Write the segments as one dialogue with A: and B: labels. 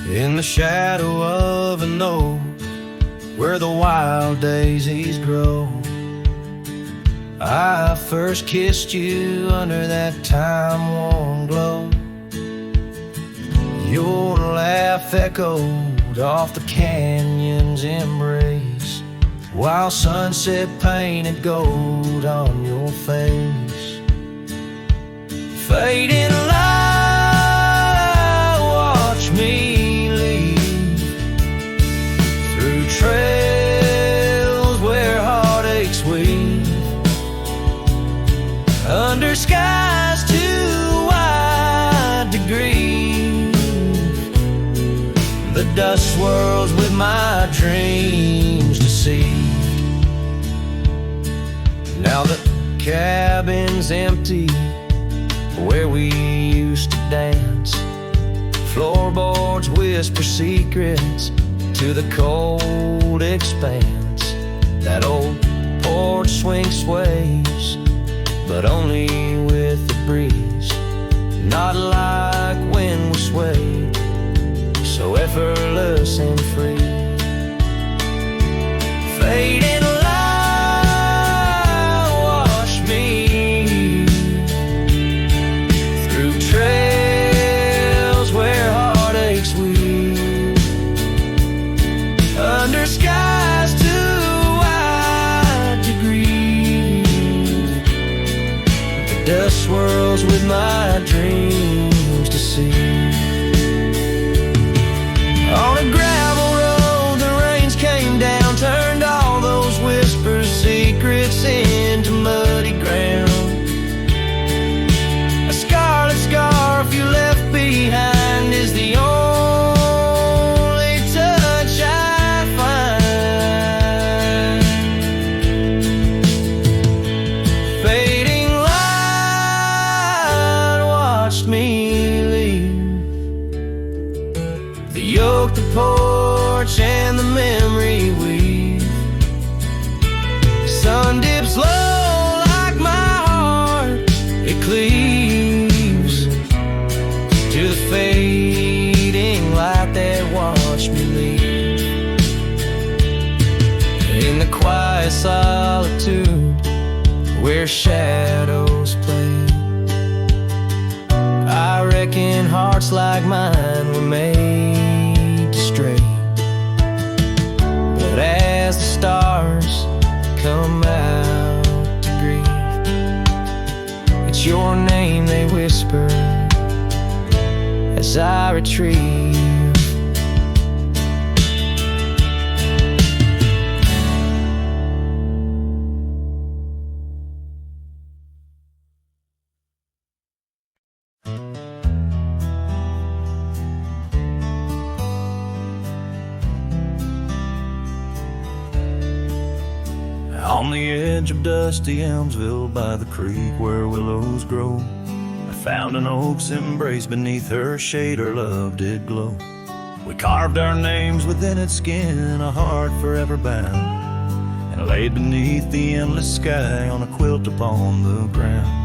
A: in the shadow of an oak where the wild daisies grow. I first kissed you under that time-worn glow. Your laugh echoed off the canyon's embrace, while sunset painted gold on your face. Fading light, watch me leave through trails where heartaches weave, under skies too wide to grieve. The dust swirls with my dreams deceived. Now the cabin's empty where we used to dance. Floorboards whisper secrets to the cold expanse. That old porch swing sways, but only with the breeze, not like when we swayed, so effortless and free. Fading light, wash me through trails where heartaches weave, under skies too wide to grieve. The dust swirls with my dreams to see. On a gravel road, the rains came down, turned all those whispers, secrets into muddy ground. A scarlet scarf you left behind is the only touch I find. Fading light watched me leave, the yoke, the porch, and the memory weave. Sun dips low like my heart, it cleaves to the fading light that watched me leave. In the quiet solitude where shadows play, I reckon hearts like mine were made to stray. But as the stars come out to grieve, it's your name they whisper as I retrieve.
B: On the edge of dusty Elmsville by the creek where willows grow, I found an oak's embrace. Beneath her shade her love did glow. We carved our names within its skin, a heart forever bound, and laid beneath the endless sky on a quilt upon the ground.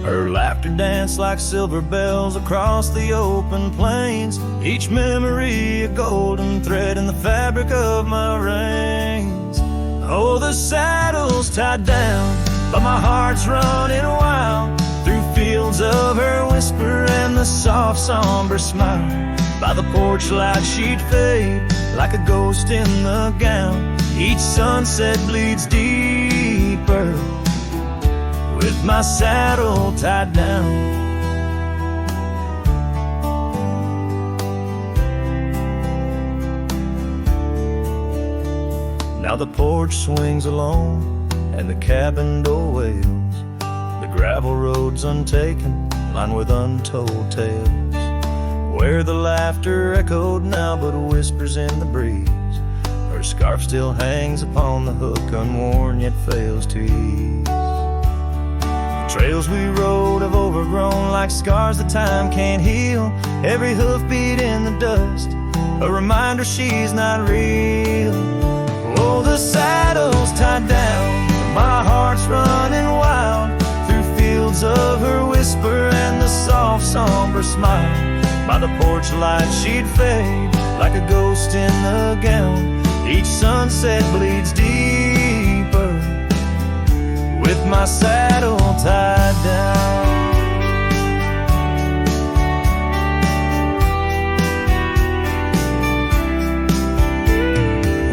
B: Her laughter danced like silver bells across the open plains, each memory a golden thread in the fabric of my reins. Oh, the saddle's tied down, but my heart's running wild through fields of her whisper and the soft somber smile. By the porch light she'd fade like a ghost in the gown. Each sunset bleeds deeper with my saddle tied down. Now the porch swings alone and the cabin door wails. The gravel road's untaken, lined with untold tales, where the laughter echoed now but whispers in the breeze. Her scarf still hangs upon the hook, unworn yet fails to ease. The trails we rode have overgrown like scars that time can't heal. Every hoofbeat in the dust, a reminder she's not real. Oh, the saddle's tied down, my heart's running wild through fields of her whisper and the soft somber smile. By the porch light she'd fade like a ghost in the gown. Each sunset bleeds deeper with my saddle tied down.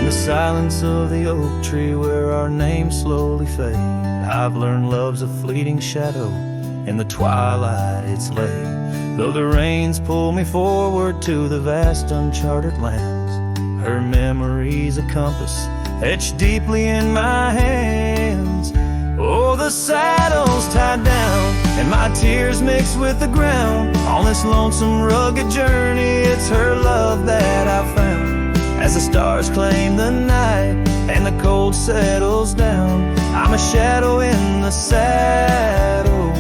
B: In the silence of the oak tree where our names slowly fade, I've learned love's a fleeting shadow. In the twilight it's late, though the rains pull me forward to the vast uncharted lands. Her memory's a compass etched deeply in my hands. Oh, the saddle's tied down and my tears mix with the ground. On this lonesome rugged journey, it's her love that I found. As the stars claim the night and the cold settles down, I'm a shadow in the saddle,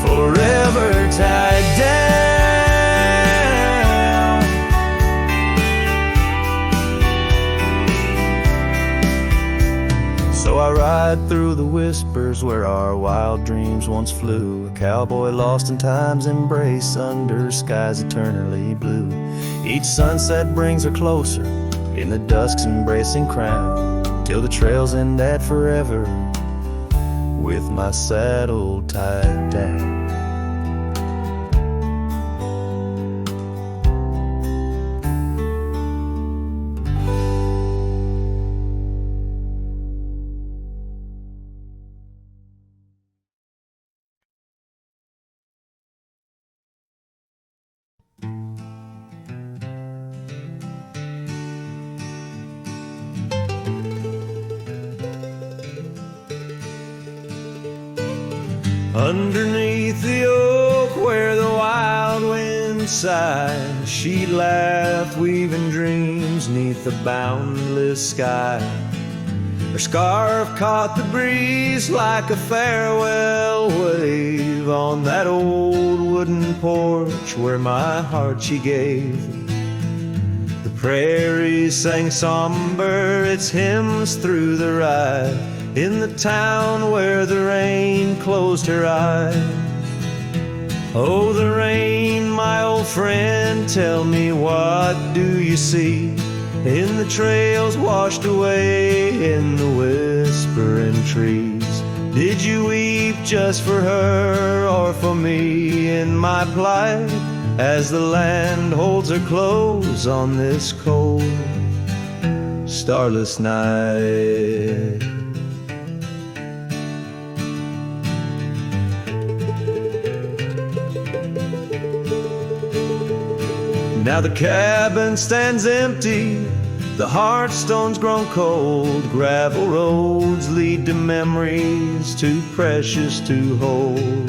B: forever tied down. So I ride through the whispers where our wild dreams once flew, a cowboy lost in time's embrace under skies eternally blue. Each sunset brings her closer in the dusk's embracing crown, till the trails end at forever with my saddle tied down. Underneath the oak where the wild wind sighed, she'd laugh, weaving dreams neath the boundless sky. Her scarf caught the breeze like a farewell wave on that old wooden porch where my heart she gave. The prairies sang somber its hymns through the ride, in the town where the rain closed her eyes. Oh, the rain, my old friend, tell me what do you see in the trails washed away in the whispering trees? Did you weep just for her or for me in my plight, as the land holds her close on this cold, starless night? Now the cabin stands empty, the hearthstone's grown cold. Gravel roads lead to memories too precious to hold.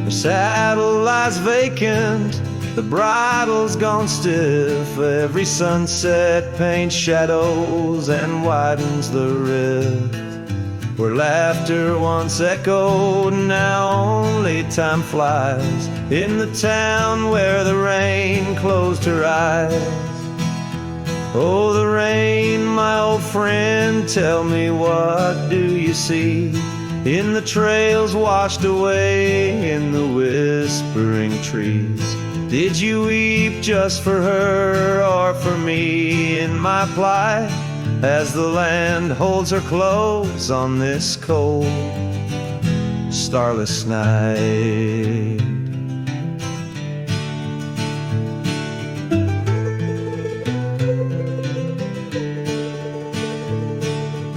B: The saddle lies vacant, the bridle's gone stiff. Every sunset paints shadows and widens the rift. Where laughter once echoed, now only time flies. In the town where the rain closed her eyes. Oh, the rain, my old friend, tell me what do you see in the trails washed away in the whispering trees? Did you weep just for her or for me in my plight, as the land holds her close on this cold, starless night?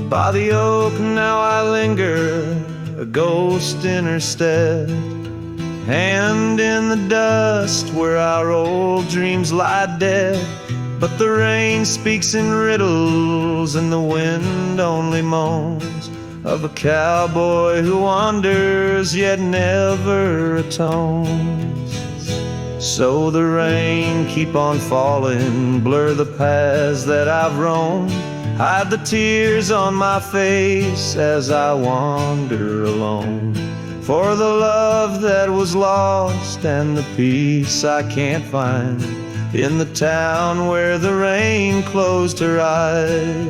B: By the oak now I linger, a ghost in her stead, hand in the dust where our old dreams lie dead. But the rain speaks in riddles and the wind only moans of a cowboy who wanders yet never atones. So the rain keep on falling, blur the paths that I've roamed, hide the tears on my face as I wander alone. For the love that was lost and the peace I can't find in the town where the rain closed her eyes.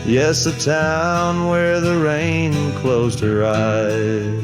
B: Yes, the town where the rain closed her eyes.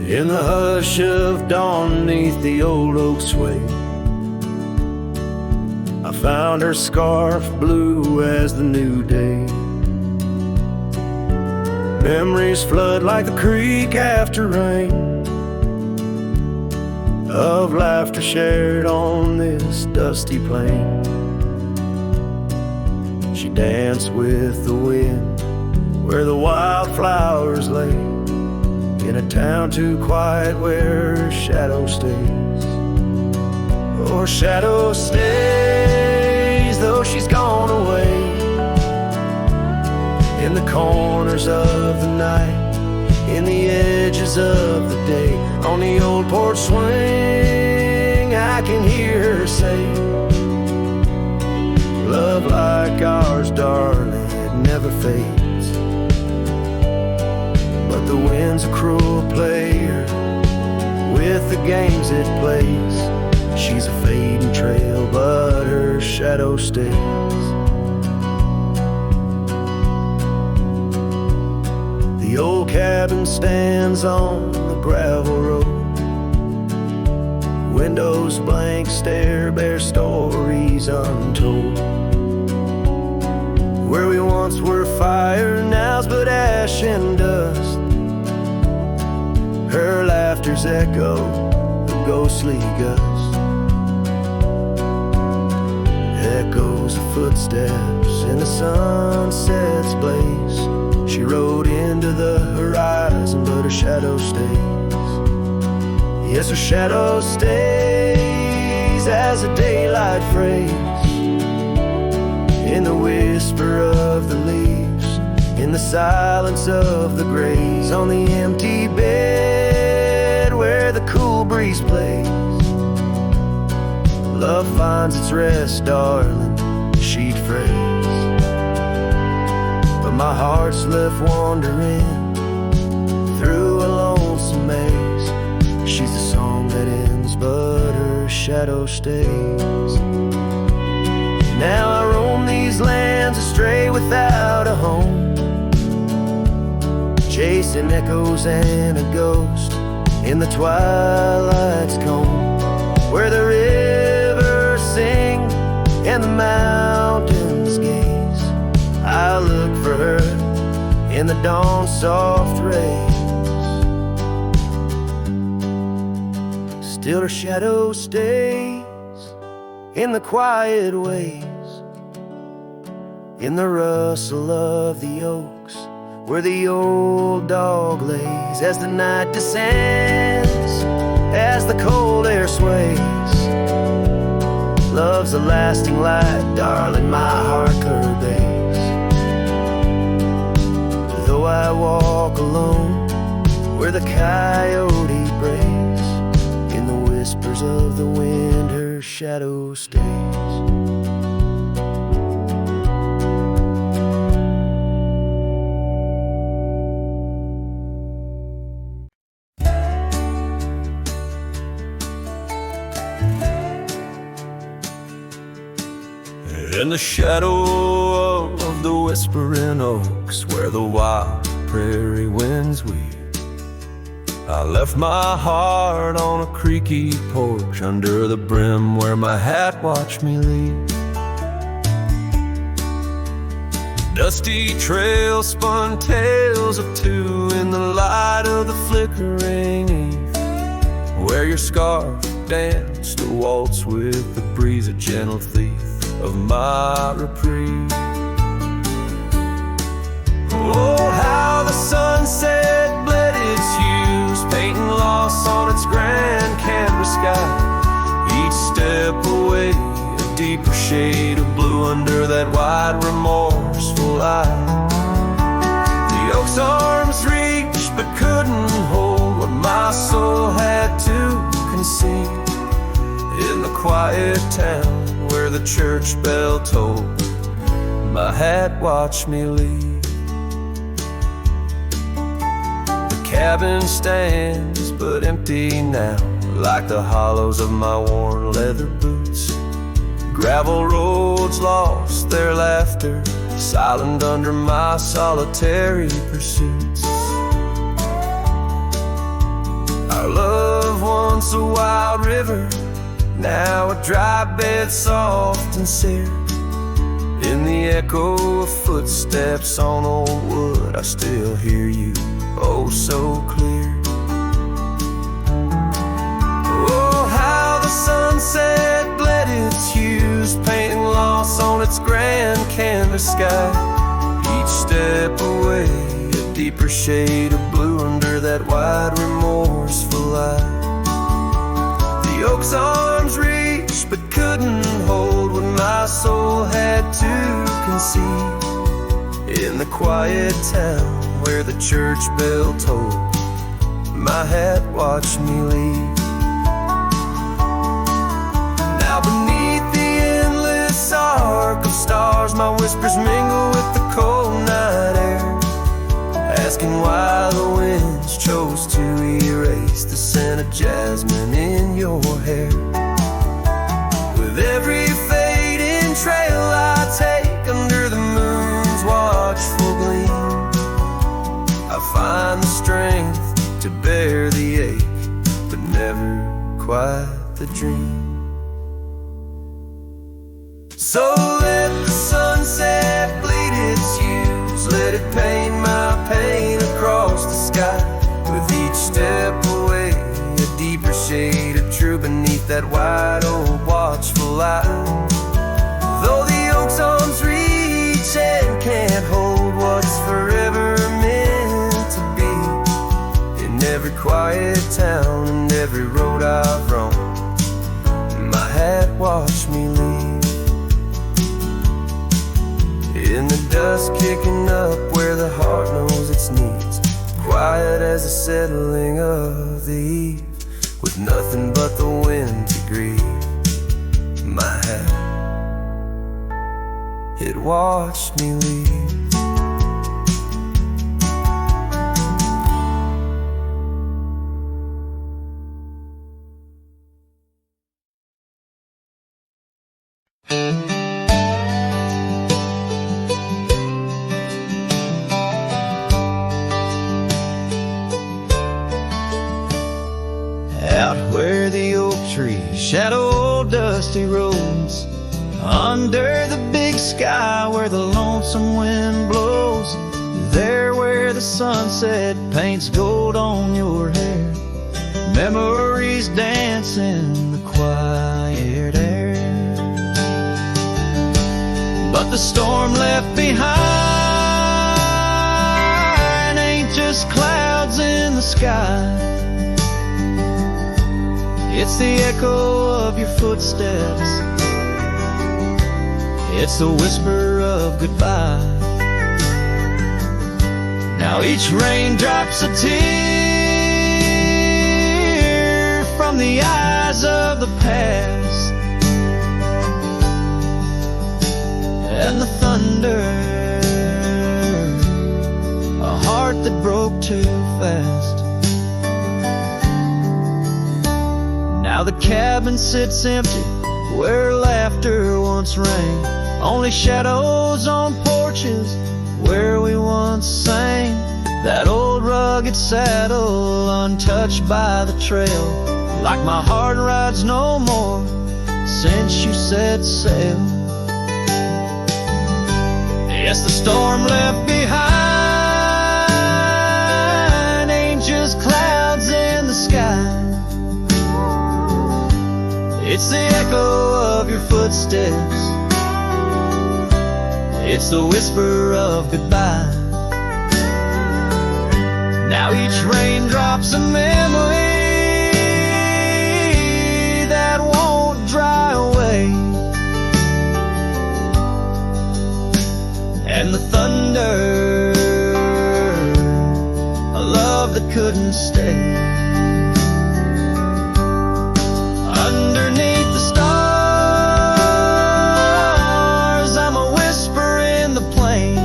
A: In the hush of dawn neath the old oak sway, I found her scarf blue as the new day. Memories flood like the creek after rain, of laughter shared on this dusty plain. She danced with the wind where the wildflowers lay, in a town too quiet where her shadow stays. Oh, her shadow stays, though she's gone away, in the corners of the night, in the edges of the day. On the old porch swing I can hear her say, love like ours, darling, it never fades. But the wind's a cruel player with the games it plays. She's a fading trail, but her shadow stays. The old cabin stands on the gravel road, windows blank stare, bear stories untold. Where we once were fire, now's but ash and dust. Her laughter's echo, a ghostly gust. Echoes of footsteps in the sunset's blaze. She rode into the horizon, but her shadow stays. Yes, her shadow stays as a daylight phrase, in the whisper of the leaves, in the silence of the graves, on the empty bed where the cool breeze plays. Love finds its rest, darling, she'd phrase. But my heart's left wandering through a lonesome maze. She's the song that ends, but her shadow stays. Now I roam these lands astray without a home, chasing echoes and a ghost in the twilight's comb, where the rivers sing and the mountains gaze. I look for her in the dawn's soft rays. Still her shadow stays in the quiet ways, in the rustle of the oaks, where the old dog lays. As the night descends, as the cold air sways, love's a lasting light, darling, my heart obeys. Though I walk alone where the coyote brays, in the whispers of the wind her shadow stays.
B: In the shadow of the whispering oaks, where the wild prairie winds weave, I left my heart on a creaky porch under the brim where my hat watched me leave. Dusty trail spun tales of two in the light of the flickering eve, where your scarf danced a waltz with the breeze, a gentle thief of my reprieve. Oh, how the sunset bled its hues, painting loss on its grand canvas sky. Each step away, a deeper shade of blue under that wide, remorseful eye. The oak's arms reached but couldn't hold what my soul had to conceal. In the quiet town where the church bell tolled, my hat watched me leave. The cabin stands but empty now, like the hollows of my worn leather boots. Gravel roads lost their laughter, silent under my solitary pursuits.
A: once a wild river, now a dry bed soft and sere. In the echo of footsteps on old wood, I still hear you, oh so clear. Oh, how the sunset bled its hues, painting loss on its grand canvas sky. Each step away, a deeper shade of blue under that wide remorseful light. The oak's arms reached but couldn't hold what my soul had to conceive. In the quiet town where the church bell tolled, my hat watched me leave. Now beneath the endless arc of stars, my whispers mingle with the cold night air, asking why the winds chose to erase the scent of jasmine in your hair. With every fading trail I take under the moon's watchful gleam, I find the strength to bear the ache, but never quite the dream. So let the sunset bleed its hues, let it paint my pain across the sky. With each step away, a deeper shade of true beneath that wide old watchful light. Though the oak's arms reach and can't hold what's forever meant to be, in every quiet town and every road I've roamed, my hat watched me leave. In the dust kicking up where the heart knows its needs, quiet as the settling of the eve, with nothing but the wind to grieve, my hat, it watched me leave.
B: Shadow old dusty roads, under the big sky where the lonesome wind blows, there where the sunset paints gold on your hair, memories dance in the quiet air. But the storm left behind ain't just clouds in the sky, it's the echo of your footsteps, it's the whisper of goodbye. Now each raindrop's a tear from the eyes of the past, and the thunder, a heart that broke too fast. Now the cabin sits empty where laughter once rang, only shadows on porches where we once sang. That old rugged saddle untouched by the trail, like my heart rides no more since you set sail. Yes, the storm left behind ain't just clouds in the sky, it's the echo of your footsteps, it's the whisper of goodbye. Now each raindrop's a memory that won't dry away, and the thunder, a love that couldn't stay. Underneath the stars, I'm a whisper in the plain,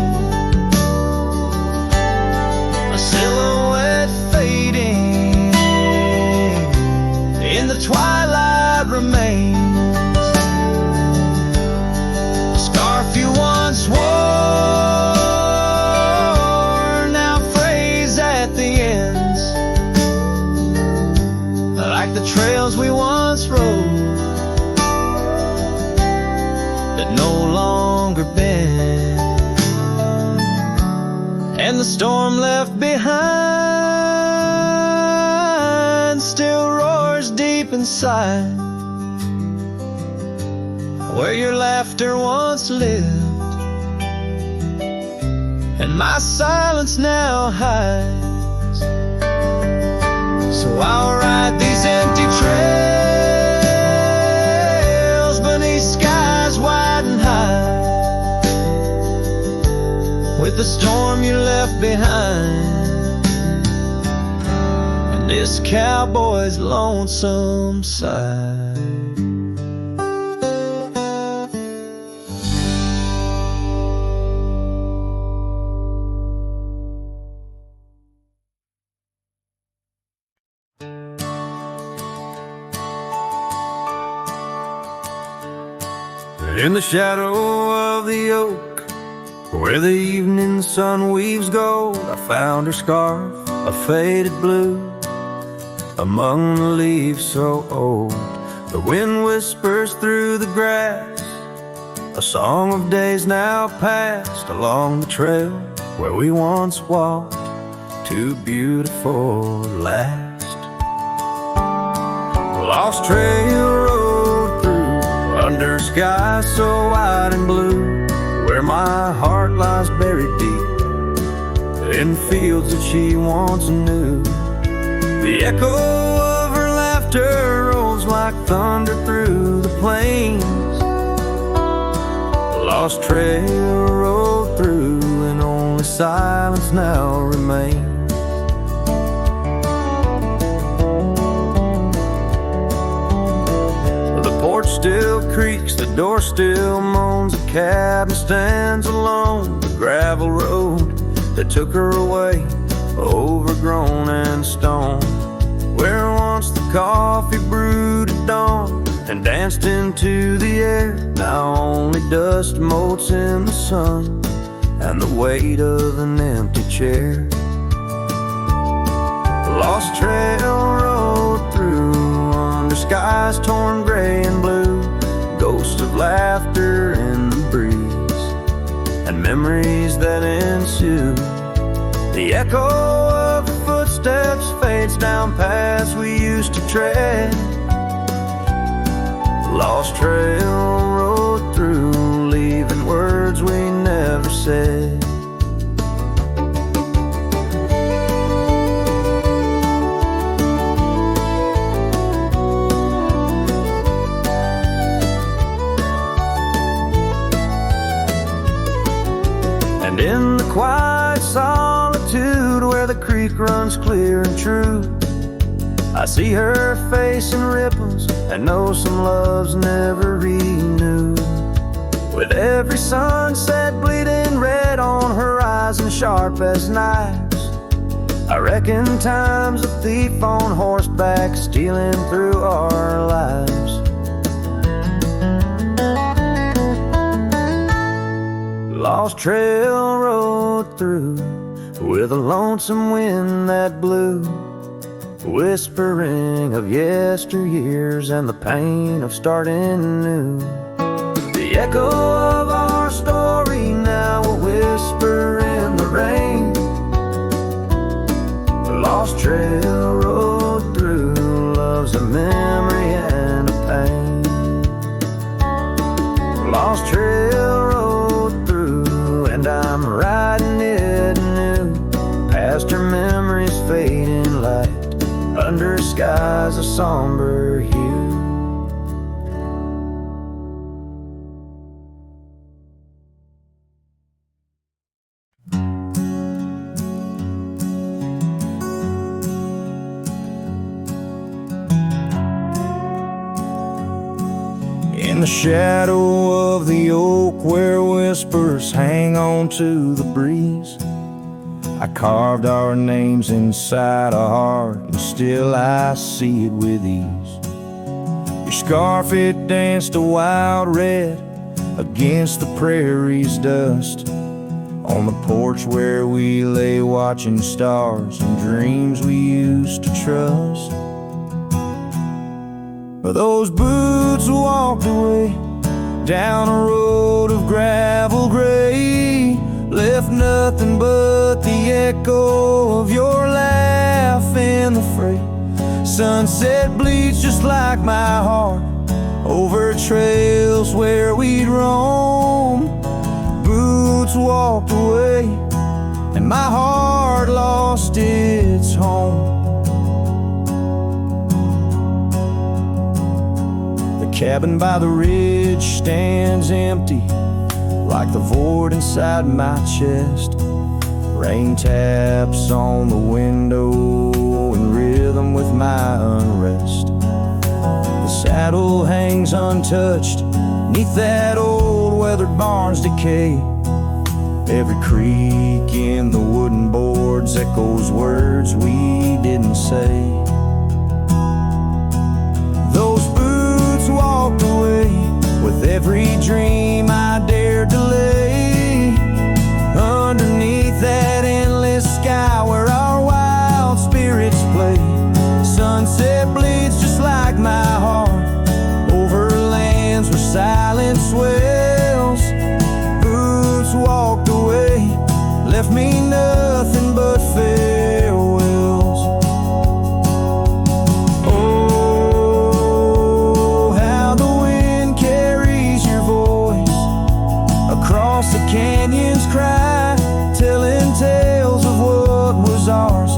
B: a silhouette fading, in the twilight remains. A scarf you once wore, now frays at the ends, like the the trails we once rode that no longer bend, and the storm left behind still roars deep inside, where your laughter once lived and my silence now hides. So I'll ride these empty trails beneath skies wide and high, with the storm you left behind and this cowboy's lonesome side.
A: In the shadow of the oak, where the evening sun weaves gold, I found her scarf, a faded blue, among the leaves so old. The wind whispers through the grass, a song of days now past, along the trail where we once walked, too beautiful to last. Lost trail road through, under skies so wide and blue, where my heart lies buried deep in fields that she once knew. The echo of her laughter rolls like thunder through the plains. Lost trail road through, and only silence now remains. The porch still creaks, the door still moans, the cabin stands alone. The gravel road that took her away, overgrown and stone, where once the coffee brewed at dawn and danced into the air, now only dust motes in the sun and the weight of an empty chair. Lost trail road through, under skies torn gray and blue, ghosts of laughter in the breeze and memories that ensue. The echo of the footsteps fades down paths we used to tread. Lost trail road through, leaving words we never said. And in the quiet solitude where the creek runs clear and true, I see her face in ripples and know some loves never renewed. With every sunset bleeding red on horizon sharp as knives, I reckon time's a thief on horseback stealing through our lives. Lost trail road through, with a lonesome wind that blew, whispering of yesteryears and the pain of starting new. The echo of our story now a whisper in the rain. Lost trail road through, love's a memory and a pain. Lost trail road through, and I'm riding it new, past her memories fading light, under skies of somber hue. In the shadow of the oak where whispers hang on to the breeze, I carved our names inside a heart, and still I see it with ease. Your scarf, it danced a wild red against the prairie's dust, on the porch where we lay watching stars and dreams we used to trust. Those boots walked away down a road of gravel gray, left nothing but the echo of your laugh in the fray. Sunset bleeds just like my heart over trails where we'd roam. Boots walked away and my heart lost its home. The cabin by the ridge stands empty, like the void inside my chest. Rain taps on the window in rhythm with my unrest. The saddle hangs untouched neath that old weathered barn's decay. Every creak in the wooden boards echoes words we didn't say. Those boots walked away with every dream I dared to lay underneath that endless sky where our wild spirits play. Sunset bleeds just like my heart over lands where silence swells. Boots walked away, left me nothing but farewells. Oh, how the wind carries your voice across the canyon's cry, telling tales of what was ours.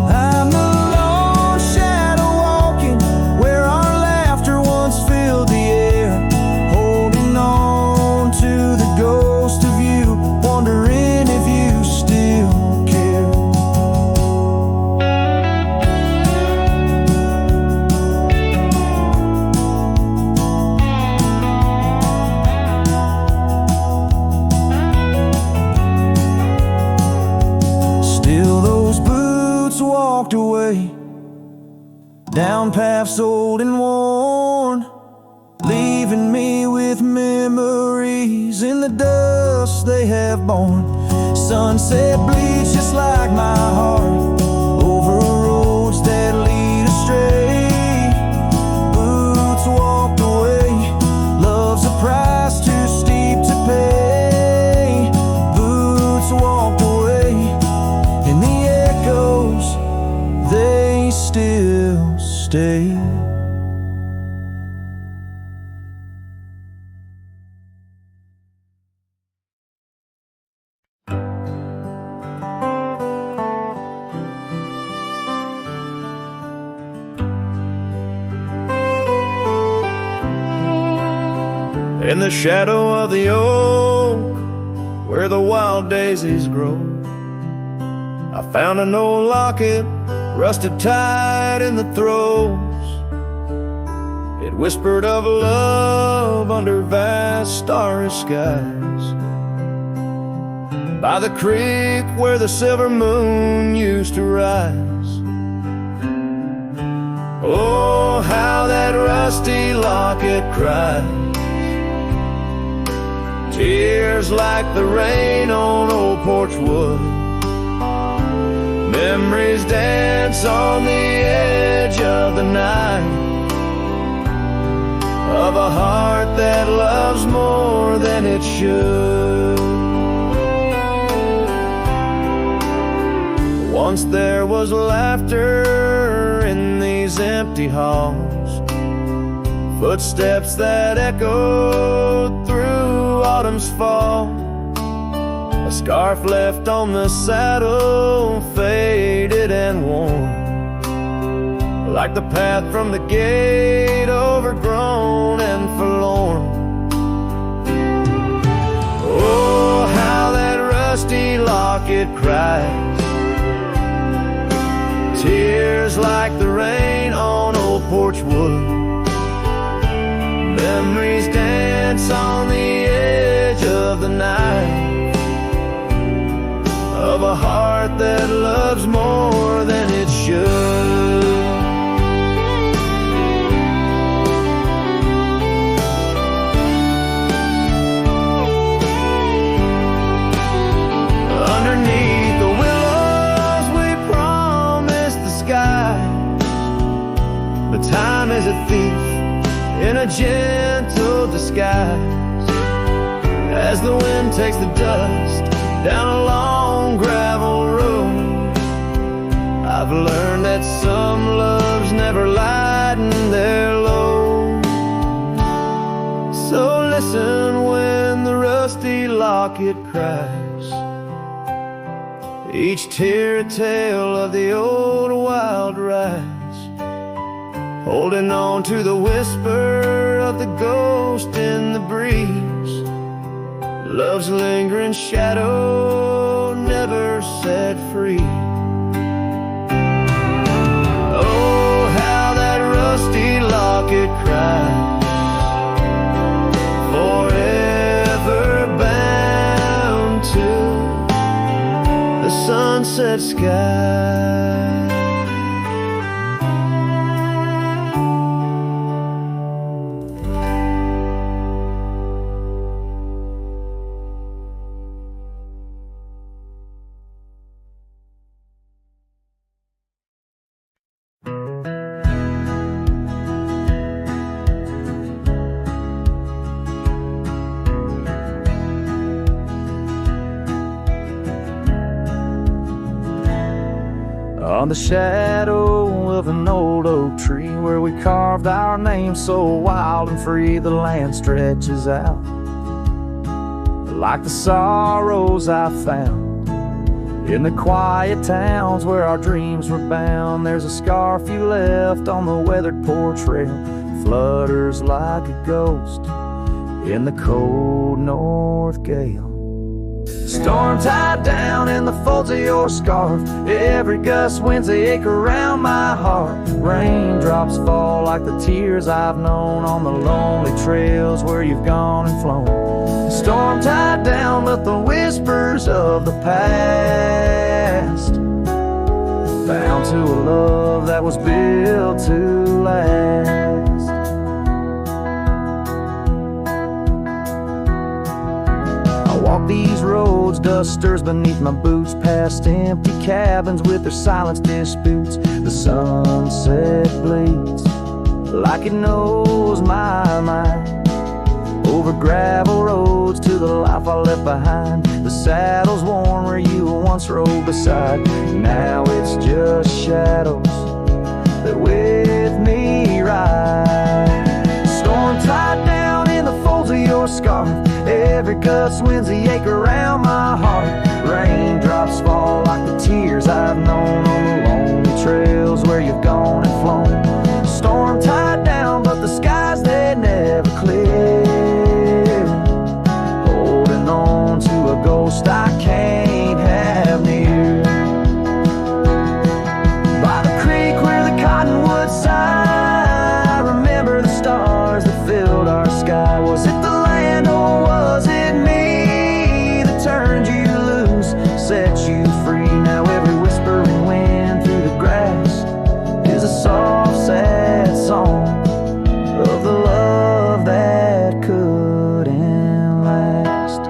A: I'm the lone shadow walking where our laughter once filled the air, holding on to the ghost of you, wondering if you still care. Still those boots walked away down paths old and worn, leaving me with memories in the dust they have borne. Sunset bleeds just like my heart over roads that lead astray. Boots walked away, love's a price too steep to pay. Boots walked away, and the echoes, they still stay. In the shadow of the oak, where the wild daisies grow, I found an old locket, rusted tight in the throes. It whispered of love under vast starry skies, by the creek where the silver moon used to rise. Oh, how that rusty locket cries, tears like the rain on old porch wood. Memories dance on the edge of the night, of a heart that loves more than it should. Once there was laughter in these empty halls, footsteps that echoed through autumn's fall. A scarf left on the saddle, faded and worn, like the path from the gate, overgrown and forlorn. Oh, how that rusty locket cries, tears like the rain on old porch wood. Memories dance on the edge of the night, of a heart that loves more than it should. Underneath the willows we promised the sky, but time is a thief, in a gentle disguise. As the wind takes the dust down a long gravel road, I've learned that some loves never lighten their load. So listen when the rusty locket cries, each tear a tale of the old wild rise, holding on to the whisper of the ghost in the breeze. Love's lingering shadow never set free. Oh, how that rusty locket cries, forever bound to the sunset sky. On the shadow of an old oak tree where we carved our name so wild and free, the land stretches out like the sorrows I found in the quiet towns where our dreams were bound. There's a scarf you left on the weathered porch rail, flutters like a ghost in the cold north gale. Storm tied down in the folds of your scarf, every gust winds ache around my heart. Raindrops fall like the tears I've known on the lonely trails where you've gone and flown. Storm tied down with the whispers of the past, bound to a love that was built to last. Walk these roads, dust stirs beneath my boots, past empty cabins with their silence disputes. The sunset bleeds like it knows my mind, over gravel roads to the life I left behind. The saddle's worn where you once rode beside, now it's just shadows that with me ride. Storm tied down in the folds of your scarf, every gust winds the ache around my heart. Raindrops fall like the tears I've known on the lonely trails where you've gone and flown. Storm tied down, but the skies they never clear, holding on to a ghost I can't have near. By the creek where the cottonwoods sigh, I remember the stars that filled our sky. Was it the land or was it me that turned you loose, set you free? Now every whispering wind through the grass is a soft, sad song of the love that couldn't last.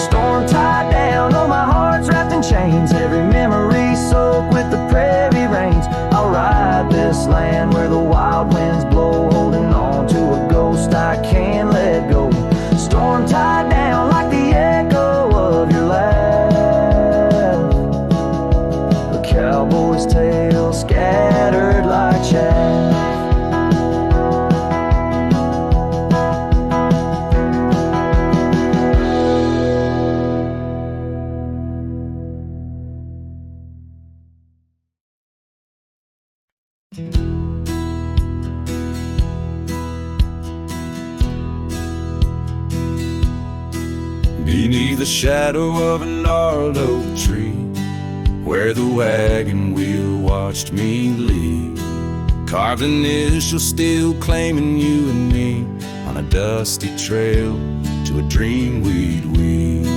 A: Storm tied down, oh my heart's wrapped in chains, every memory soaked with the prairie rains. I'll ride this land where the wild winds blow, holding on to a ghost I can't let go. Storm tied down like the echo of your laugh, a cowboy's tale scattered like chaff.
B: Beneath the shadow of a gnarled oak tree, where the wagon wheel watched me leave, carved initials still claiming you and me on a dusty trail to a dream we'd weave.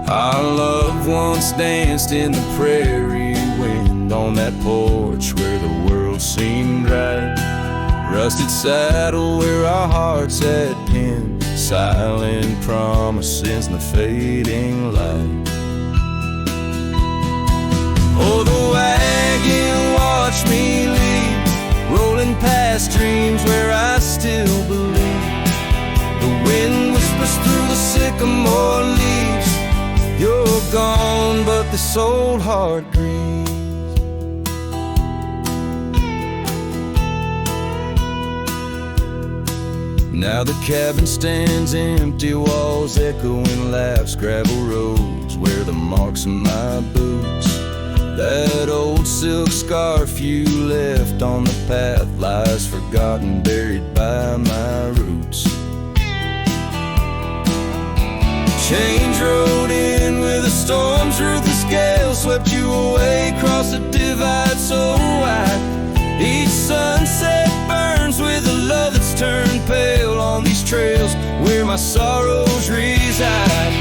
B: Our love once danced in the prairie wind on that porch where the world seemed right. Rusted saddle where our hearts had pinned silent promises in the fading light.
A: Oh, the wagon watched me leave, rolling past dreams where I still believe. The wind whispers through the sycamore leaves. You're gone, but this old heart grieves. Now the cabin stands empty, walls echoing laughs, gravel roads where the marks of my boots. That old silk scarf you left on the path lies forgotten, buried by my roots. Change rode in with the storm's ruthless gale, swept you away across a divide so wide. Each sunset burns with a love that's turned pale on these trails where my sorrows reside.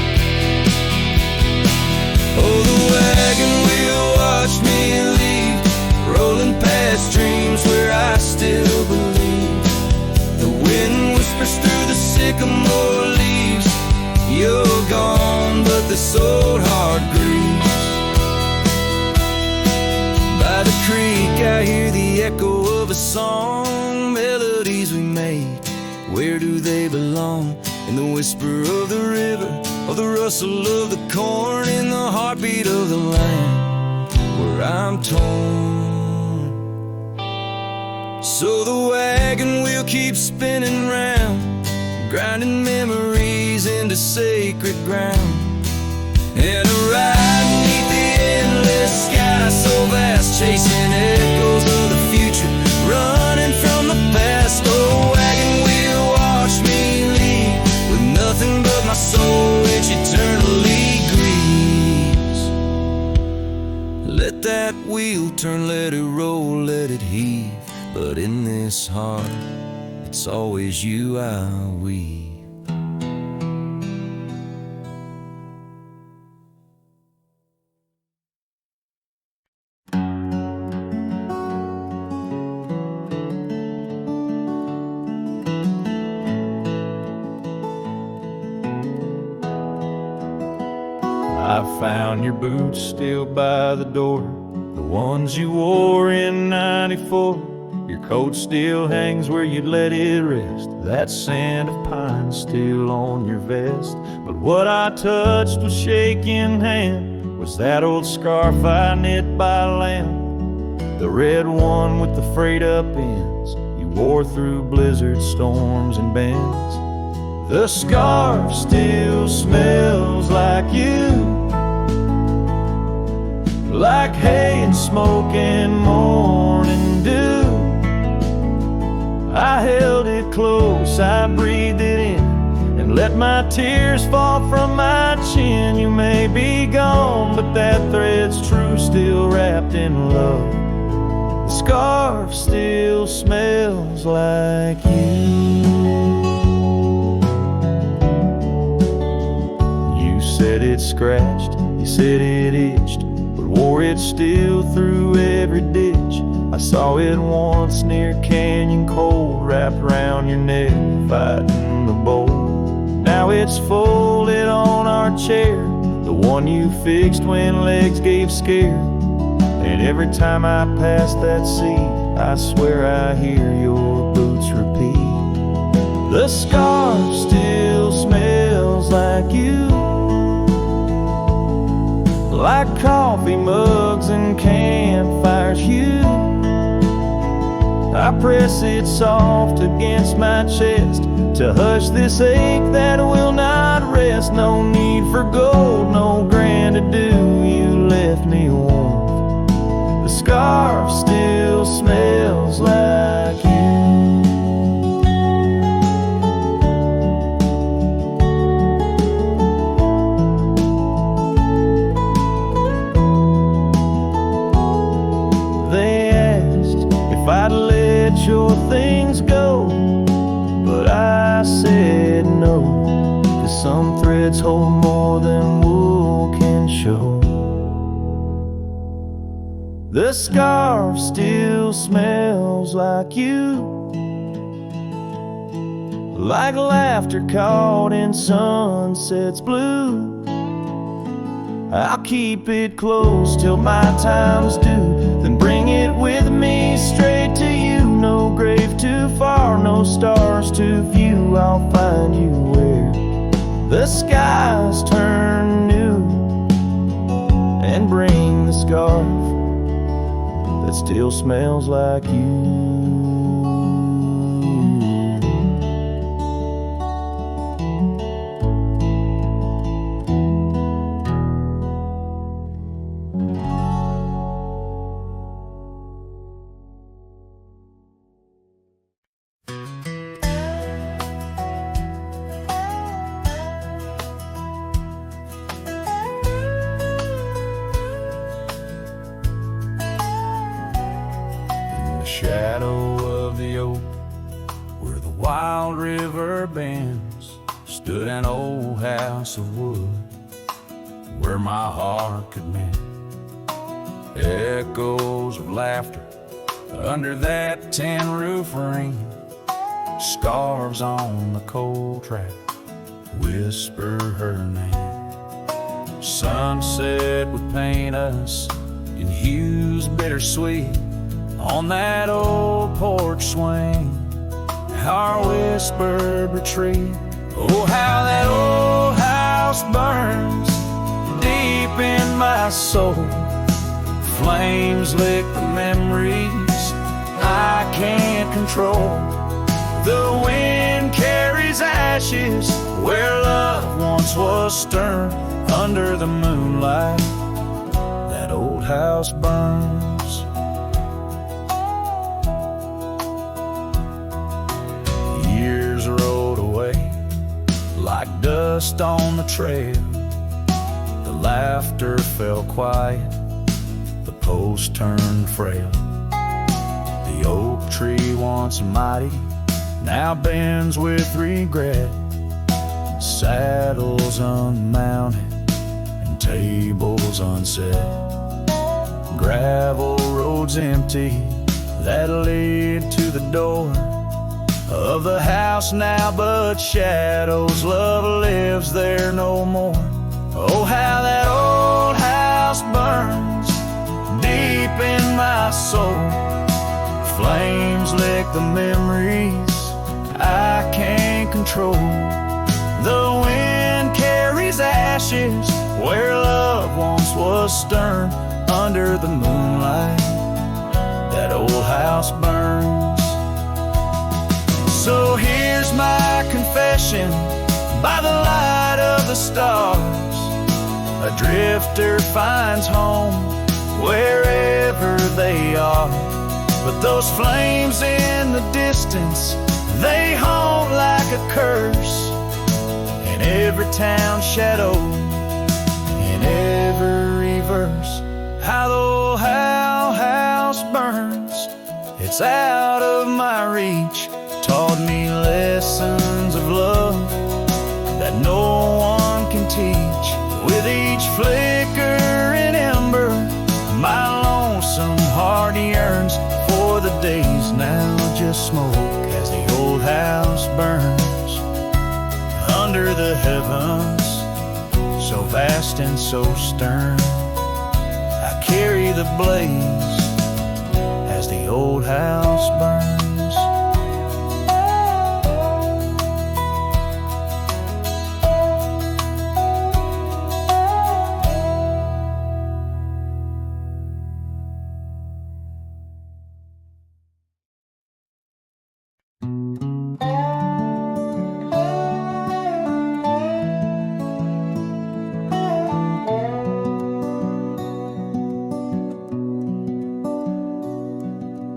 A: Oh, the wagon wheel watched me leave, rolling past dreams where I still believe. The wind whispers through the sycamore leaves. You're gone, but this old heart grieves. By the creek I hear the echo of a song, melodies we made, where do they belong? In the whisper of the river, of the rustle of the corn, in the heartbeat of the land where I'm torn. So the wagon wheel keeps spinning round, grinding memories into sacred ground. And a ride beneath the endless sky so vast, chasing echoes of the future, running from the past. Oh, wagon wheel watch me leave, with nothing but my soul which eternally grieves. Let that wheel turn, let it roll, let it heave, but in this heart it's always you I weave.
B: I found your boots still by the door, the ones you wore in '94. Your coat still hangs where you let it rest, that scent of pine still on your vest. But what I touched with shaking hand was that old scarf I knit by lamb, the red one with the frayed up ends you wore through blizzard storms and bends. The scarf still smells like you, like hay and smoke and morning dew. I held it close, I breathed it in, and let my tears fall from my chin. You may be gone, but that thread's true, still wrapped in love. The scarf still smells like you. You said it scratched, you said it itched, but wore it still through every ditch. I saw it once near Canyon Cold, wrapped around your neck, fighting the bolt. Now it's folded on our chair, the one you fixed when legs gave scare. And every time I pass that seat, I swear I hear your boots repeat. The scarf still smells like you, like coffee mugs and campfires hue. I press it soft against my chest to hush this ache that will not rest. No need for gold, no grand ado, you left me warm. The scarf still smells like you. They asked if I'd let your things go, but I said no, 'cause some threads hold more than wool can show. The scarf still smells like you, like laughter caught in sunset's blue.
A: I'll keep it close till my time's due, then bring it with me straight to you. No grave too far, no stars to view. I'll find you where the skies turn new, and bring the scarf that still smells like you.
B: Shadow of the oak, where the wild river bends, stood an old house of wood, where my heart could mend. Echoes of laughter under that tin roof ring, scarves on the cold track whisper her name. Sunset would paint us in hues bittersweet on that old porch swing, our whispered retreat. Oh, how that old house burns deep in my soul. Flames lick the memories I can't control. The wind carries ashes where love once was stern. Under the moonlight, that old house burns. Rolled away like dust on the trail. The laughter fell quiet, the post turned frail. The oak tree once mighty now bends with regret. Saddles unmounted and tables unset. Gravel roads empty that lead to the door of the house now, but shadows. Love lives there no more. Oh, how that old house burns deep in my soul. Flames lick the memories I can't control. The wind carries ashes where love once was stern. Under the moonlight, that old house burns. So here's my confession by the light of the stars. A drifter finds home wherever they are. But those flames in the distance, they haunt like a curse. In every town shadow, in every verse. How the old house burns, it's out of my reach. Taught me lessons of love that no one can teach. With each flicker and ember, my lonesome heart yearns for the days now just smoke as the old house burns. Under the heavens, so vast and so stern, I carry the blaze as the old house burns.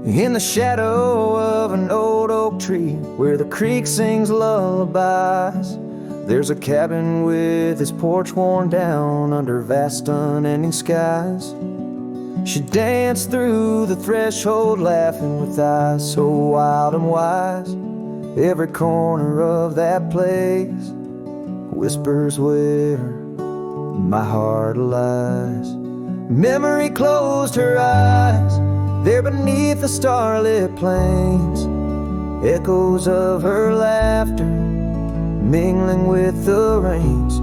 A: In the shadow of an old oak tree where the creek sings lullabies, there's a cabin with its porch worn down under vast unending skies. She danced through the threshold laughing with eyes so wild and wise. Every corner of that place whispers where my heart lies. Memory closed her eyes there beneath the starlit plains, echoes of her laughter mingling with the rains.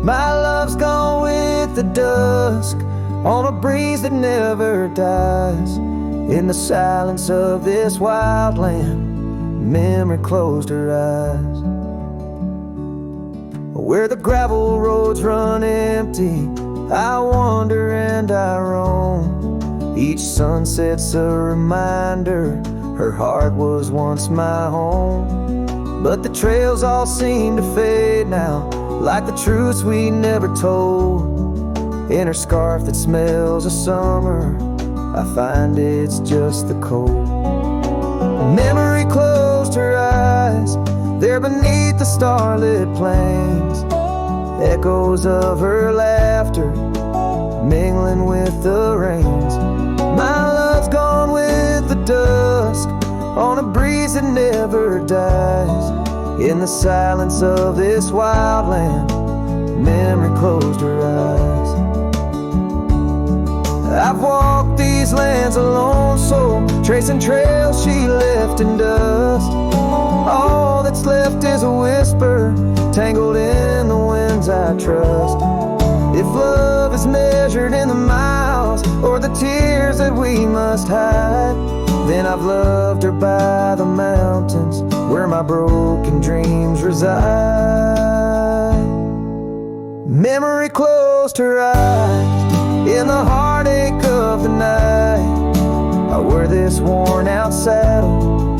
A: My love's gone with the dusk, on a breeze that never dies. In the silence of this wild land, memory closed her eyes. Where the gravel roads run empty, I wander and I roam. Each sunset's a reminder her heart was once my home. But the trails all seem to fade now, like the truths we never told. In her scarf that smells of summer, I find it's just the cold. Memory closed her eyes, there beneath the starlit plains. Echoes of her laughter mingling with the rains. My love's gone with the dusk, on a breeze that never dies. In the silence of this wild land, memory closed her eyes. I've walked these lands alone, so tracing trails she left in dust. All that's left is a whisper, tangled in the winds I trust. If love is measured in the miles, or the tears that we must hide, then I've loved her by the mountains, where my broken dreams reside. Memory closed her eyes, in the heartache of the night. I wear this worn out saddle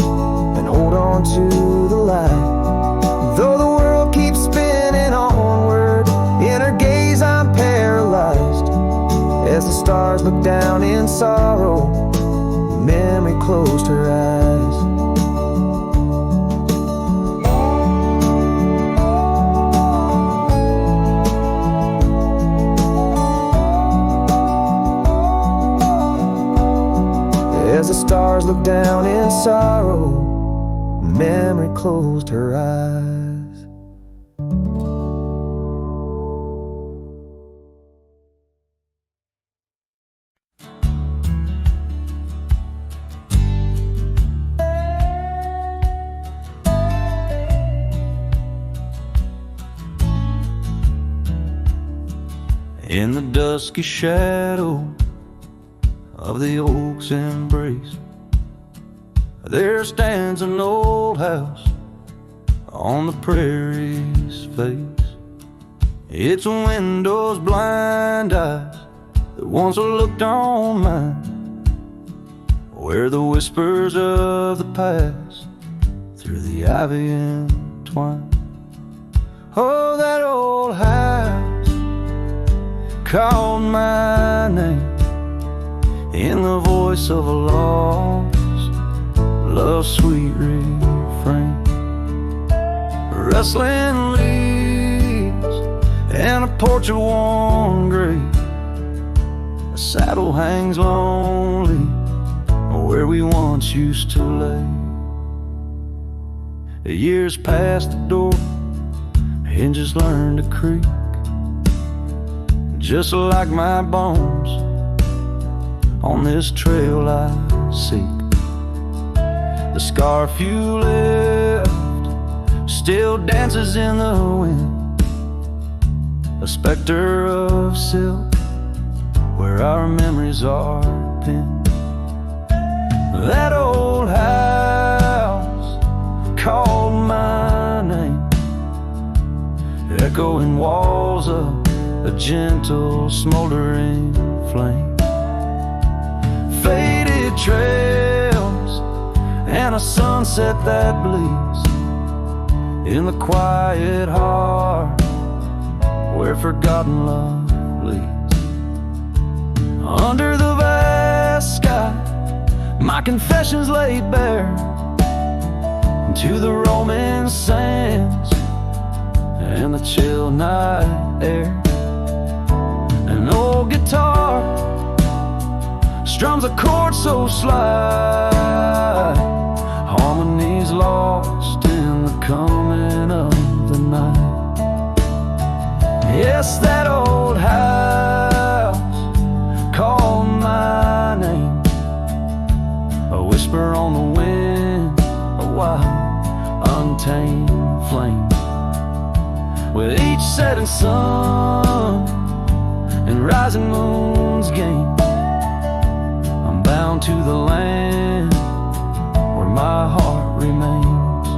A: and hold on to the light. Though the world keeps spinning onward, in her gaze I'm paralyzed. As the stars look down in sorrow, memory closed her eyes. As the stars look down in sorrow, memory closed her eyes.
B: In the dusky shadow of the oak's embrace, there stands an old house on the prairie's face. Its windows blind eyes that once looked on mine, where the whispers of the past through the ivy entwine. Oh, that old house called my name in the voice of a lost love's sweet refrain. Rustling leaves and a porch of worn grape, a saddle hangs lonely where we once used to lay. The years past the door, hinges learn to creak, just like my bones on this trail I seek. The scarf you left still dances in the wind, a specter of silk where our memories are pinned. That old house called my name, echoing walls of a gentle smoldering flame. Faded trails and a sunset that bleeds in the quiet heart where forgotten love leads. Under the vast sky, my confessions laid bare to the roaming sands and the chill night air. An old guitar strums a chord so slight, harmonies lost in the coming of the night. Yes, that old house called my name, a whisper on the wind, a wild, untamed flame. With each
A: setting sun and rising moon's game. I'm bound to the land where my heart remains.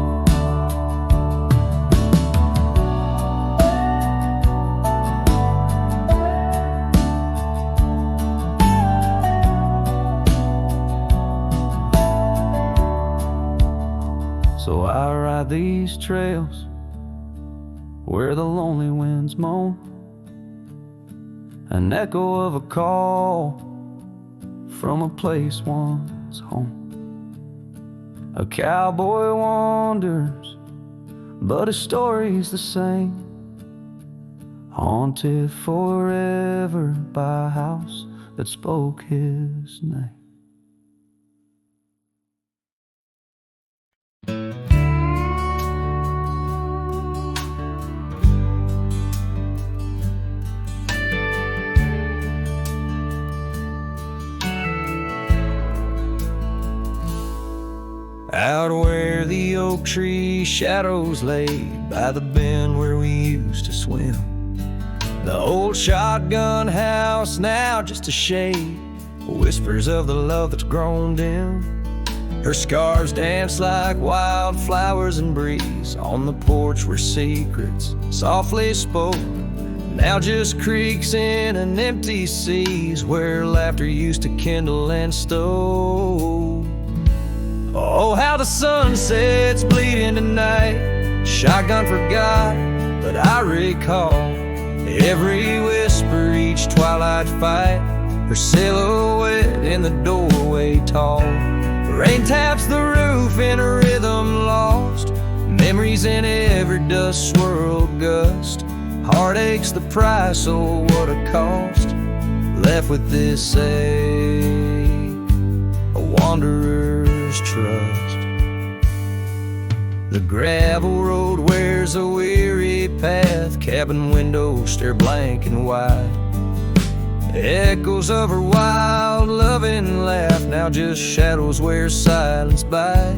A: So I ride these trails where the lonely winds moan, an echo of a call from a place once home. A cowboy wanders, but his story's the same, haunted forever by a house that spoke his name. Out where the oak tree shadows lay by the bend where we used to swim, the old shotgun house now just a shade, whispers of the love that's grown dim. Her scars dance like wildflowers in breeze on the porch where secrets softly spoke, now just creaks in an empty seas where laughter used to kindle and stow. Oh, how the sunset's bleeding tonight, shotgun forgot, but I recall every whisper, each twilight fight, her silhouette in the doorway tall. Rain taps the roof in a rhythm lost, memories in every dust swirled gust. Heartache's the price, oh what a cost, left with this ache, a wanderer's trust. The gravel road wears a weary path, cabin windows stare blank and wide, echoes of her wild loving laugh, now just shadows where silence by.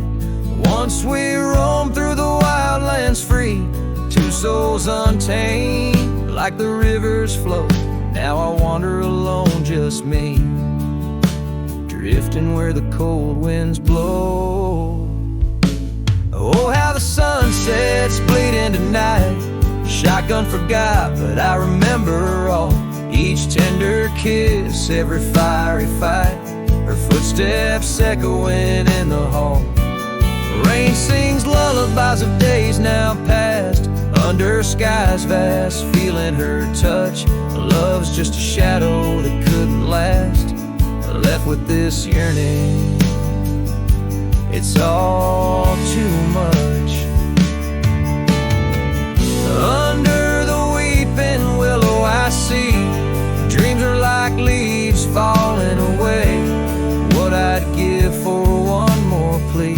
A: Once we roamed through the wildlands free, two souls untamed like the rivers flow. Now I wander alone, just me, drifting where the cold winds blow. Oh, how the sunset's bleeding tonight, shotgun forgot, but I remember all, each tender kiss, every fiery fight, her footsteps echoing in the hall. Rain sings lullabies of days now past, under skies vast, feeling her touch. Love's just a shadow that couldn't last, left with this yearning, it's all too much. Under the weeping willow I see, dreams are like leaves falling away. What I'd give for one more plea,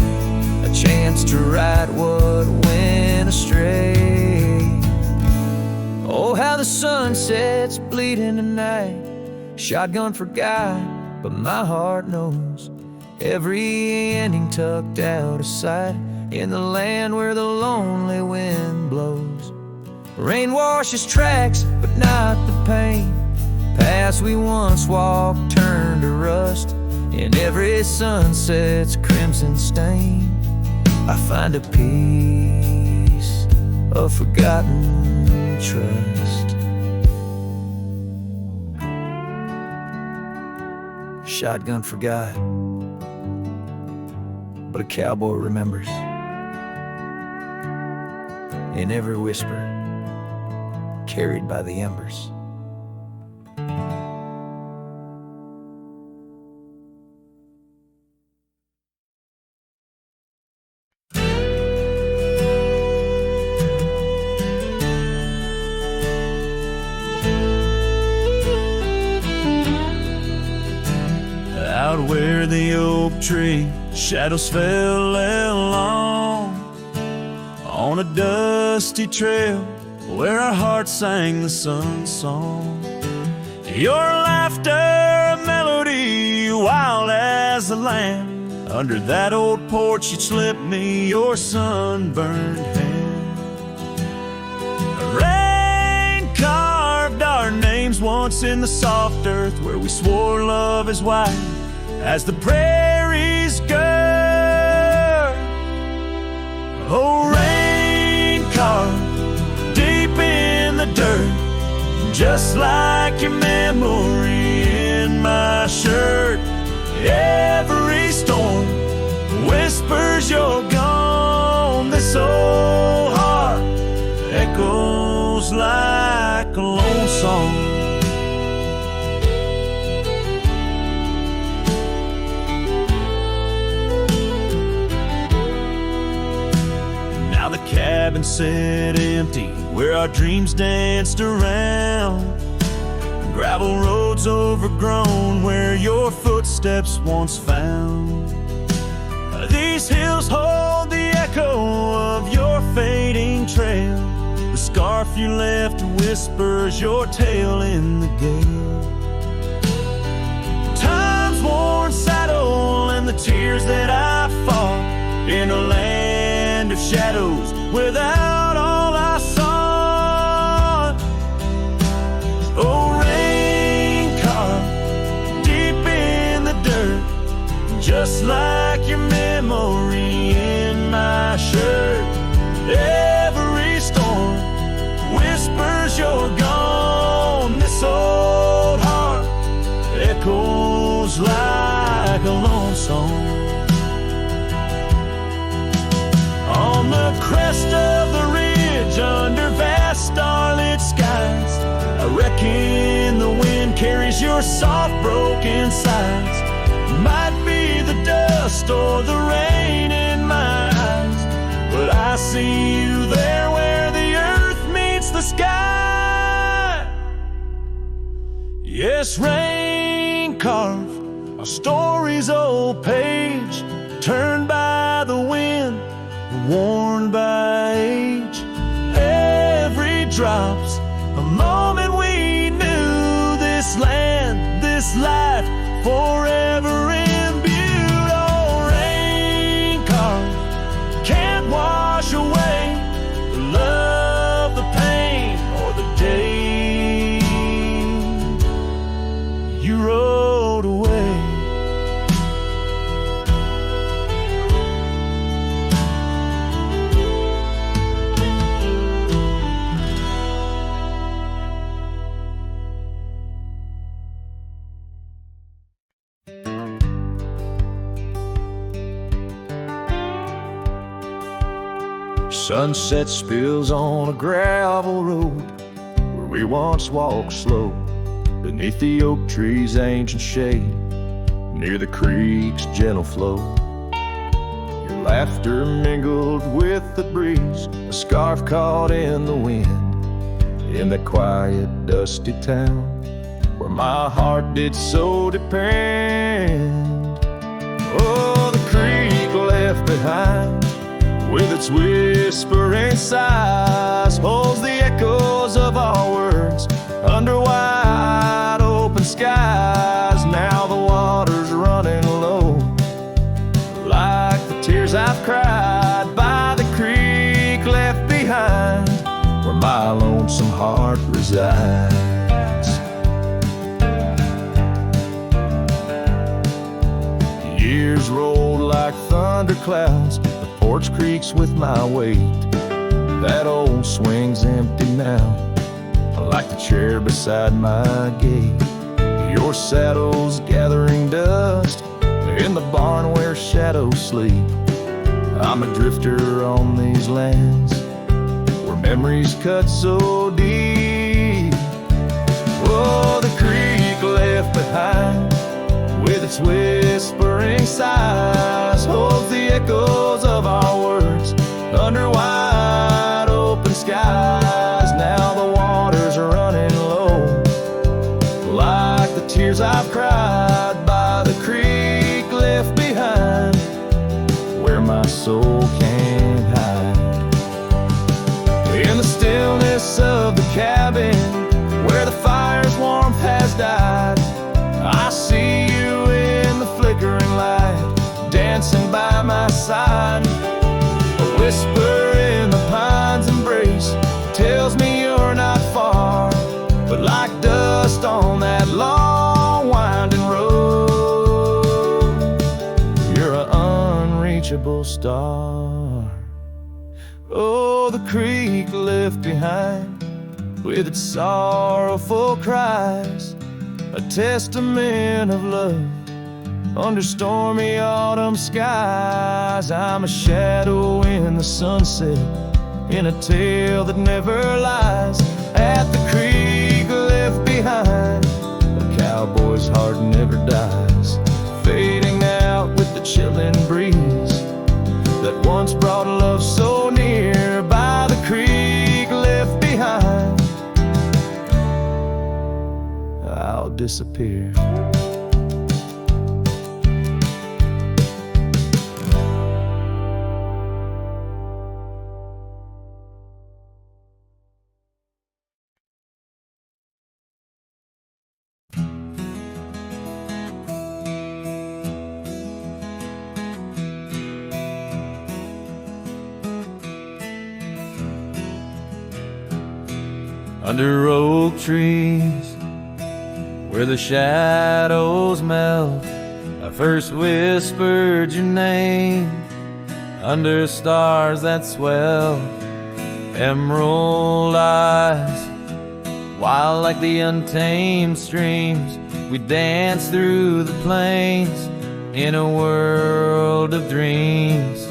A: a chance to right what went astray. Oh, how the sunset's bleeding tonight, shotgun forgot, but my heart knows every ending tucked out of sight, in the land where the lonely wind blows. Rain washes tracks, but not the pain, paths we once walked turn to rust, in every sunset's crimson stain I find a piece of forgotten trust. Shotgun forgot, but a cowboy remembers, in every whisper carried by the embers.
B: Out where the oak tree shadows fell along, on a dusty trail where our hearts sang the sun song. Your laughter a melody wild as the land, under that old porch you'd slip me your sunburned hand. once in the soft earth where we swore love as wide as the prairies gird. Oh, rain carved deep in the dirt, just like your memory in my shirt. Every storm whispers you're gone. This old heart echoes like a lone song. Now the cabin sat empty where our dreams danced around. Gravel roads overgrown where your footsteps once found. These hills hold the echo of your fading trail. The scarf you left whispers your tale in the gale. Time's worn saddle and the tears that I fought in a land of shadows without all I sought. Oh, just like your memory in my shirt. Every storm whispers you're gone. This old heart echoes like a lone song. On the crest of the ridge under vast starlit skies, I reckon the wind carries your soft broken sides. Might be the dust or the rain in my eyes, but I see you there where the earth meets the sky. Yes, rain carved our story's old page, turned by the wind, worn by age. Every drop's a moment we knew. This land, this life, forever imbued. Oh, rain carved can't wash away the love, the pain, or the day you rode away. Sunset spills on a gravel road where we once walked slow, beneath the oak trees' ancient shade, near the creek's gentle flow. Your laughter mingled with the breeze, a scarf caught in the wind, in that quiet, dusty town where my heart did so depend. Oh, the creek left behind with its whispering sighs holds the echoes of our words under wide open skies. Now the water's running low, like the tears I've cried by the creek left behind, where my lonesome heart resides. Years rolled like thunder clouds, porch creaks with my weight. That old swing's empty now, like the chair beside my gate. Your saddle's gathering dust in the barn where shadows sleep. I'm a drifter on these lands where memories cut so deep. Oh, the creek left behind with its whispering sighs holds the echoes of our words under wide open skies. Now the water's running low, like the tears I've cried by the creek left behind, where my soul can't hide. In the stillness of the cabin where the fire's warmth has died, I see you in the flickering light, dancing by my side. A whisper in the pine's embrace tells me you're not far, but like dust on
A: little star. Oh, the creek left behind with its sorrowful cries, a testament of love under stormy autumn skies. I'm a shadow in the sunset, in a tale that never lies. At the creek left behind, a cowboy's heart never dies, fading out with the chilling breeze that once brought love so near. By the creek left behind, I'll disappear. Under oak trees, where the shadows melt, I first whispered your name. Under stars that swell, emerald eyes, wild like the untamed streams, we dance through the plains in a world of dreams.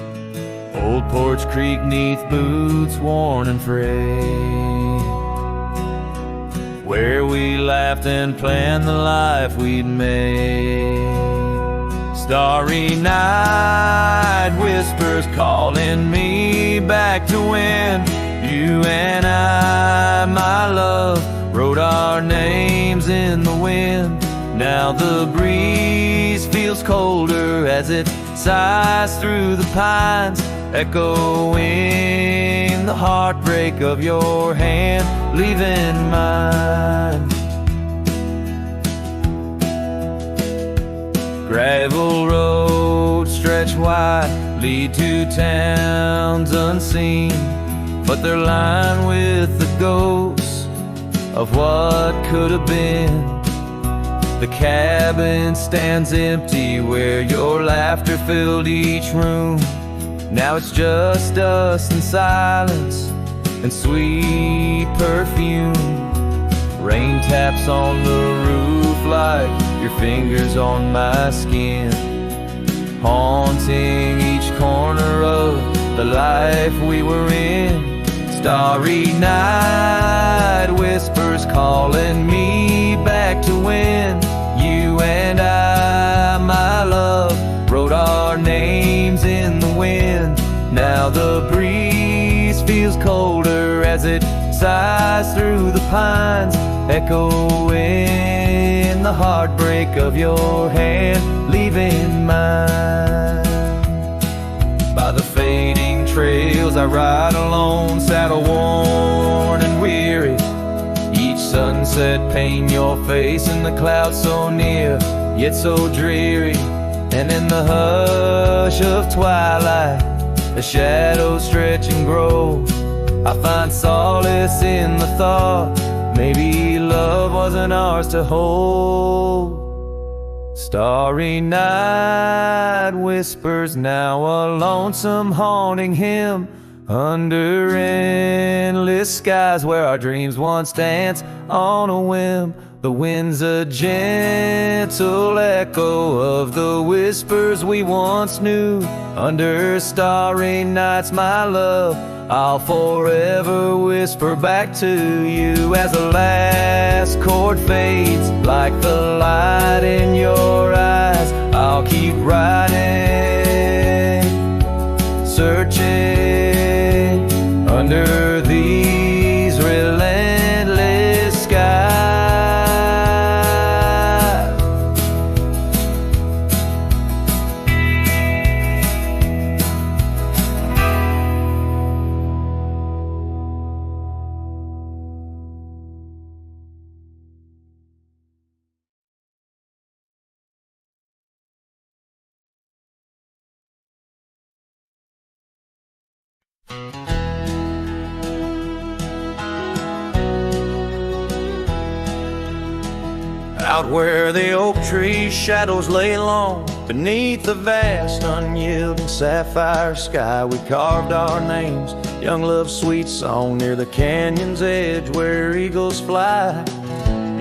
A: Old Porch Creek neath boots worn and frayed, where we laughed and planned the life we'd made. Starry night whispers calling me back to when you and I, my love, wrote our names in the wind. Now the breeze feels colder as it sighs through the pines, echoing the heartbreak of your hand, leaving mine. Gravel roads stretch wide, lead to towns unseen, but they're lined with the ghosts of what could have been. The cabin stands empty where your laughter filled each room. Now it's just us and silence and sweet perfume. Rain taps on the roof like your fingers on my skin, haunting each corner of the life we were in. Starry night whispers calling me back to when you and I, my love, wrote our names in the wind. Now the breeze feels colder as it sighs through the pines, echoing the heartbreak of your hand, leaving mine. By the fading trails I ride alone, saddle worn and weary. Each sunset paint your face in the clouds so near, yet so dreary. And in the hush of twilight, the shadows stretch and grow. I find solace in the thought maybe love wasn't ours to hold. Starry night whispers now a lonesome haunting hymn under endless skies where our dreams once danced on a whim. The wind's a gentle echo of the whispers we once knew. Under starry nights, my love, I'll forever whisper back to you as the last chord fades like the light in your eyes. I'll keep riding, searching under these relentless skies. Out where the oak tree shadows lay long,
B: Beneath the vast, unyielding sapphire sky, we carved our names. Young love's sweet song near the canyon's edge where eagles fly.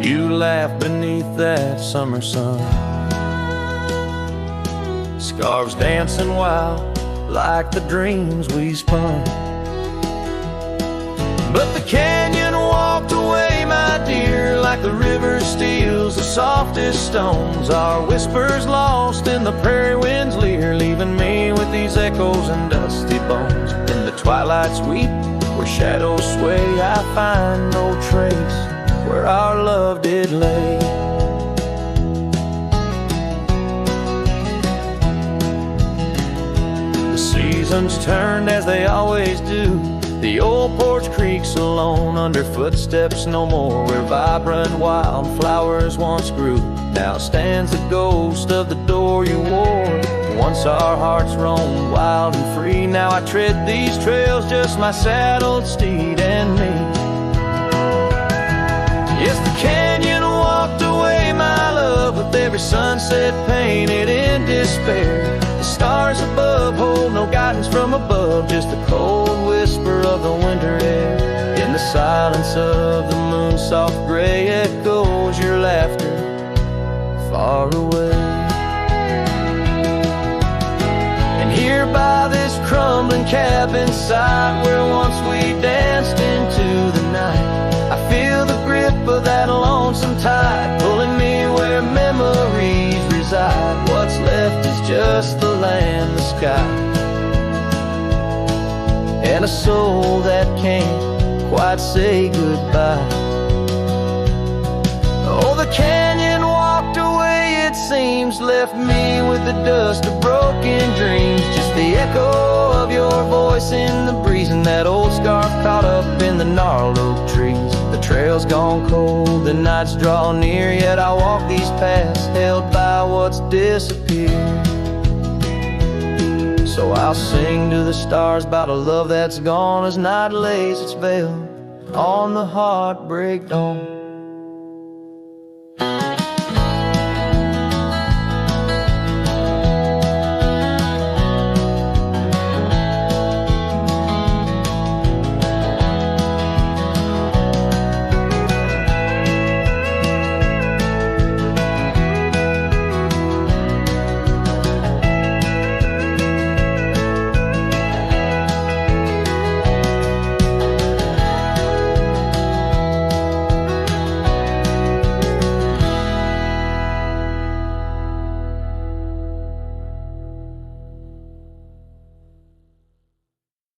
B: You laughed beneath that summer sun. Scarves dancing wild like the dreams we spun. But the canyon walked away, my dear, like the river steals the softest stones. Our whispers lost in the prairie wind's leer, leaving me with these echoes and dusty bones. In the twilight sweep, where shadows sway, I find no trace where our love did lay. The seasons turned as they always do. The old porch creaks alone under footsteps no more, where vibrant wildflowers once grew. Now stands the ghost of the door you wore. Once our hearts roamed wild and free. Now I tread these trails, just my saddled steed and me. Yes, the canyon walked away, my love, with every sunset painted in despair. The stars above hold no guidance from above, just a cold whisper of the winter air. In the silence of the moon's soft gray echoes your laughter far away. And here by this crumbling cabin site, where once we danced into the night, I feel the grip of that lonesome tide pulling me where memories reside. What's left is just the land, the sky, and a soul that can't quite say goodbye. Oh, the canyon walked away, it seems, left me with the dust of broken dreams. Just the echo of your voice in the breeze, and that old scarf caught up in the gnarled oak trees. The trail's gone cold, the nights draw near, yet I walk these paths held by what's disappeared. So I'll sing to the stars about a love that's gone as night lays its veil on the heartbreak dawn.